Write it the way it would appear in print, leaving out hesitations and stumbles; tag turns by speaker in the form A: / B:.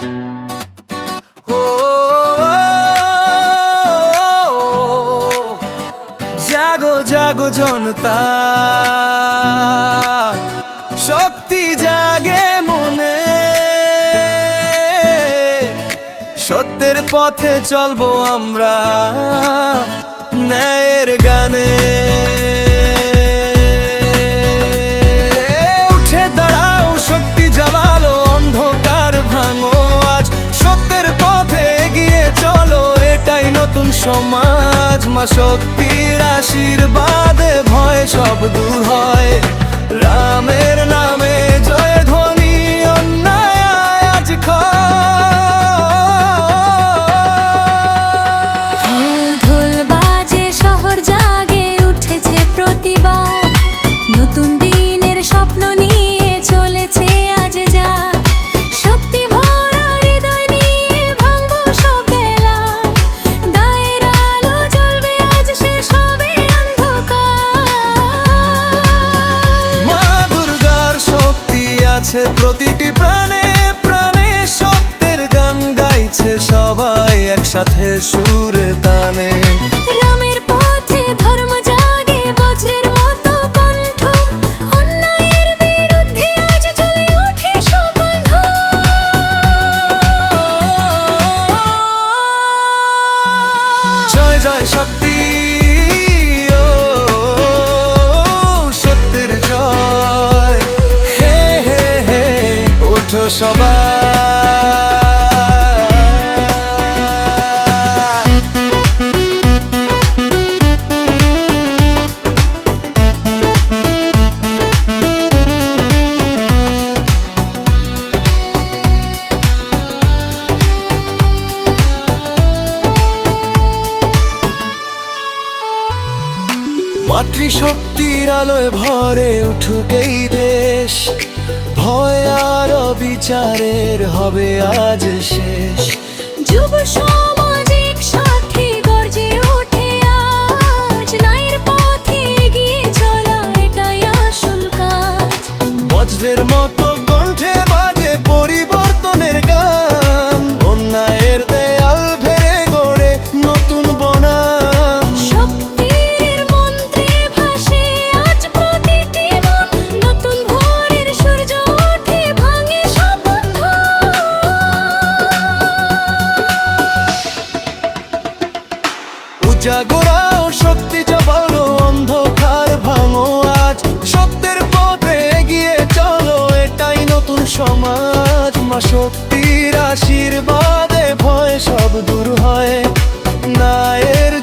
A: ও জাগো জাগো জনতা, শক্তি জাগে মনে, সত্যের পথে চলবো আমরা ন্যায়ের গানে। উঠে দাঁড়াও, শক্তি জ্বালালো, অন্ধকার ভাঙো আজ, সত্যের পথে এগিয়ে চলো, এটাই নতুন সমাজ। মা শক্তির আশীর্বাদে ভয় সব দূর হয়, রামের নামে জয় ধ্বনি, অন্যায় আজ
B: ঢোল বাজে, শহর জাগে, উঠেছে প্রতিবাদ, নতুন দিনের স্বপ্ন নিয়ে চলেছে আজ যা। শক্তি ভরা হৃদয় নিয়ে ভাঙবো সব বেলা, গায়ের আলো জ্বলবে আজ, শেষ হবে অন্ধকার।
A: মা দুর্গার শক্তি আছে প্রতিটি প্রাণে প্রাণে, সত্যের গান গাইছে সবাই একসাথে সুরে তানে।
B: রামের পথে ধর্ম জাগে, বজ্রের মতো কণ্ঠ, অন্যায়ের বিরুদ্ধে আজ জ্বলে ওঠে সুগন্ধ।
A: জয় জয় শক্তি, ও সত্যের জয়, হে হে হে ওঠো সবাই। মাতৃশক্তির আলোয় ভরে উঠুক এই দেশ, ভয় আর বিচারের হবে আজ শেষ।
B: যুব সমাজ একসাথে গর্জে ওঠে আজ, ন্যায়ের পথে এগিয়ে চলা এটাই আসল কাজ।
A: বজ্রের মতো কণ্ঠে বাজে পরিবর্তনের গান, অন্যায়ের দেয়াল ভেঙে গড়ে নতুন বনাম।
B: শক্তির মন্ত্রে ভাসে আজ প্রতিটি মন, নতুন ভোরের সূর্য ওঠে, ভাঙে সব বন্ধন।
A: উজাগরাও, শক্তি জাগালো, অন্ধকার ভাঙো আজ, সত্যের পথে এগিয়ে চলো, এটাই নতুন সমাজ। মা শক্তির আশীর্বাদে ভয় সব দূর হয়, ন্যায়ের